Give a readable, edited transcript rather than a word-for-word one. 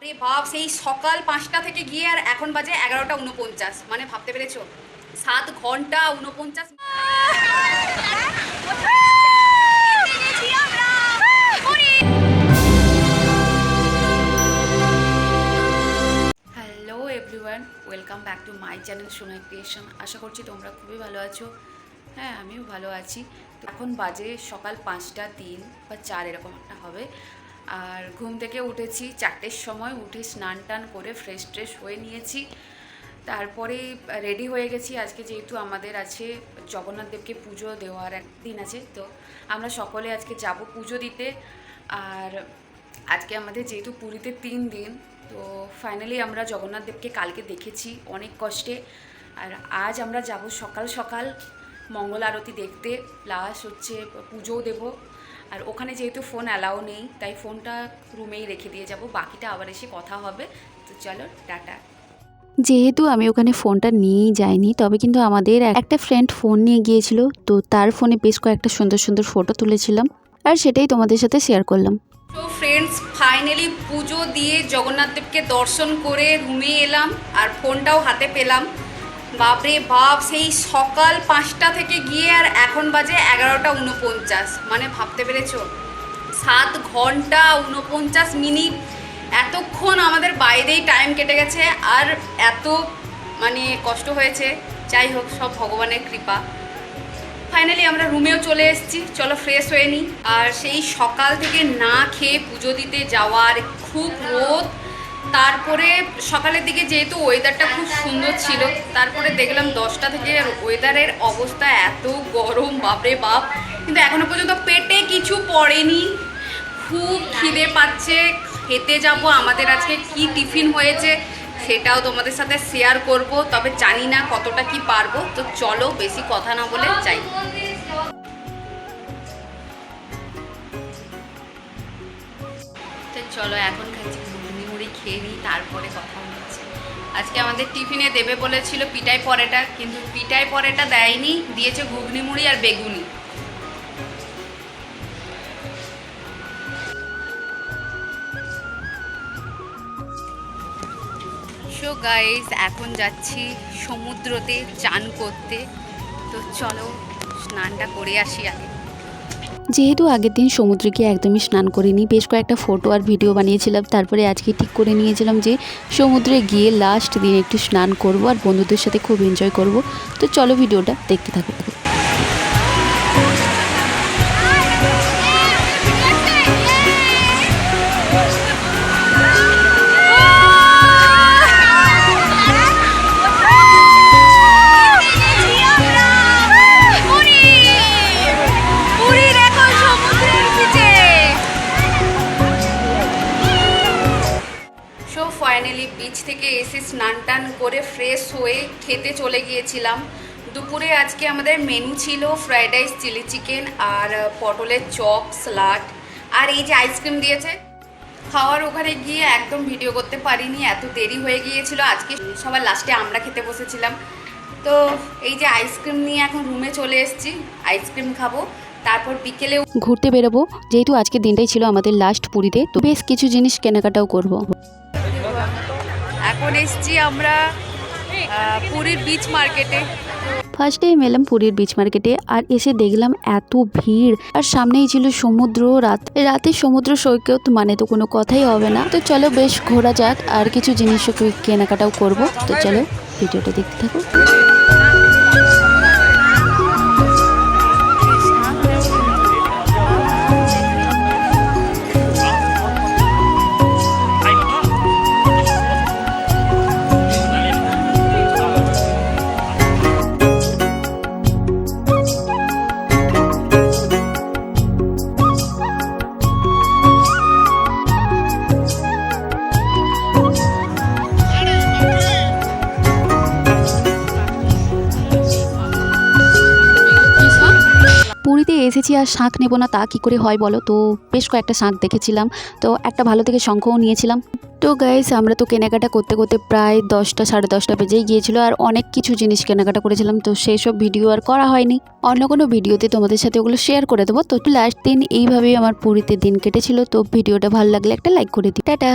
রে বাপ, সেই সকাল 5টা থেকে গিয়ে আর এখন বাজে 11টা 49, মানে ভাবতে পেরেছো 7 ঘন্টা 49 hello everyone, welcome back to my channel Sonai creation. আশা করছি তোমরা খুবই ভালো আছো। হ্যাঁ, আমিও ভালো আছি। তো এখন বাজে সকাল 5টা 3 বা 4 এরকম একটা হবে। আর ঘুম থেকে উঠেছি 4টের সময়, উঠে স্নান টান করে ফ্রেশ ট্রেশ হয়ে নিয়েছি। তারপরে রেডি হয়ে গেছি। আজকে যেহেতু আমাদের আছে জগন্নাথ দেবকে পুজো দেওয়ার একদিন আছে, তো আমরা সকলে আজকে যাব পুজো দিতে। আর আজকে আমাদের যেহেতু পুরীতে 3 দিন, তো ফাইনালি আমরা জগন্নাথ দেবকে কালকে দেখেছি অনেক কষ্টে। আর আজ আমরা যাব সকাল সকাল মঙ্গল আরতি দেখতে, প্লাস হচ্ছে পুজোও দেব। আর ওখানে যেহেতু ফোন অ্যালাউ নেই, তাই ফোনটা রুমেই রেখে দিয়ে যাব, বাকিটা আবার এসে কথা হবে। তো চলো টাটা। যেহেতু আমি ওখানে ফোনটা নিয়েই যাইনি, তবে কিন্তু আমাদের একটা ফ্রেন্ড ফোন নিয়ে গিয়েছিল, তো তার ফোনে বেশ কয়েকটা সুন্দর সুন্দর ফটো তুলেছিলাম, আর সেটাই তোমাদের সাথে শেয়ার করলাম। তো ফ্রেন্ডস, ফাইনালি পুজো দিয়ে জগন্নাথ দেবকে দর্শন করে রুমে এলাম, আর ফোনটাও হাতে পেলাম। বাপরে বাপ, সেই সকাল 5টা থেকে গিয়ে আর এখন বাজে 11টা 49, মানে ভাবতে পেরেছো 7 ঘন্টা 49 মিনিট। এতক্ষণ আমাদের বাইরেই টাইম কেটে গেছে, আর এত মানে কষ্ট হয়েছে। যাই হোক, সব ভগবানের কৃপা। ফাইনালি আমরা রুমেও চলে এসেছি, চলো ফ্রেশ হয়ে নিই। আর সেই সকাল থেকে না খেয়ে পুজো দিতে যাওয়ার, খুব রোদ। তারপরে সকালের দিকে যেহেতু ওয়েদারটা খুব সুন্দর ছিল, তারপরে দেখলাম 10টা থেকে ওয়েদারের অবস্থা এত গরম, বাপরে বাপ। কিন্তু এখনো পর্যন্ত পেটে কিছু পড়েনি, খুব খিদে পাচ্ছে, খেতে যাব। আমাদের আজকে কি টিফিন হয়েছে সেটাও তোমাদের সাথে শেয়ার করব, তবে জানি না কতটা কি পারবো। তো চলো বেশি কথা না বলে যাই। তো চলো এখন খাচ্ছি ঘুগনি মুড়ি, খেয়ে নিই, তারপরে কথা হচ্ছে। আজকে আমাদের টিফিনে দেবে বলেছিল পিঠাই পরোটা, কিন্তু পিঠাই পরোটা দেয়নি, দিয়েছে ঘুগনি মুড়ি আর বেগুনি। সো গাইস, এখন যাচ্ছি সমুদ্রতে চান করতে। তো চলো স্নানটা করে আসি আগে। যেহেতু আগের দিন সমুদ্রে গিয়ে একদমই স্নান করিনি, বেশ কয়েকটা ফটো আর ভিডিও বানিয়েছিলাম, তারপরে আজকে ঠিক করে নিয়েছিলাম যে সমুদ্রে গিয়ে লাস্ট দিন একটু স্নান করব আর বন্ধুদের সাথে খুব এনজয় করব। তো চলো ভিডিওটা দেখতে থাকো। ফাইনালি বিচ থেকে এসে স্নান টান করে ফ্রেশ হয়ে খেতে চলে গিয়েছিলাম। দুপুরে আজকে আমাদের মেনু ছিল ফ্রাইড রাইস, চিলি চিকেন আর পটলের চপ, স্যালাড, আর এই যে আইসক্রিম দিয়েছে। খাওয়ার ওখানে গিয়ে একদম ভিডিও করতে পারিনি, এত দেরি হয়ে গিয়েছিল। আজকে সবার লাস্টে আমরা খেতে বসেছিলাম। তো এই যে আইসক্রিম নিয়ে এখন রুমে চলে এসেছি, আইসক্রিম খাবো, তারপর বিকেলে ঘুরতে বেরোবো। যেহেতু আজকে দিনটাই ছিল আমাদের লাস্ট পুরীতে, তো বেশ কিছু জিনিস কেনাকাটাও করব। এখন এসছি আমরা পুরীর বিচ মার্কেটে। ফার্স্টে এলাম পুরীর বিচ মার্কেটে, আর এসে দেখলাম এত ভিড়, আর সামনেই ছিল সমুদ্র। রাতে সমুদ্র সৈকত মানে তো কোনো কথাই হবে না। তো চলো বেশ ঘোরা যাক, আর কিছু জিনিসও কেনাকাটাও করব। তো চলো ভিডিওটা দেখতে থাকো। পুরীতে এসেছি আর শাঁখ নেব না তা কী করে হয় বলো। তো বেশ কয়েকটা শাঁখ দেখেছিলাম, তো একটা ভালো থেকে শঙ্খও নিয়েছিলাম। তো গাইস, আমরা তো কেনাকাটা করতে করতে প্রায় 10টা 10:30 বেজেই গিয়েছিল, আর অনেক কিছু জিনিস কেনাকাটা করেছিলাম। তো সেই সব ভিডিও আর করা হয়নি, অন্য কোনো ভিডিওতে তোমাদের সাথে ওগুলো শেয়ার করে দেবো। তো লাস্ট দিন এইভাবেই আমার পুরীতে দিন কেটেছিল। তো ভিডিওটা ভালো লাগলে একটা লাইক করে দিই। টাটা।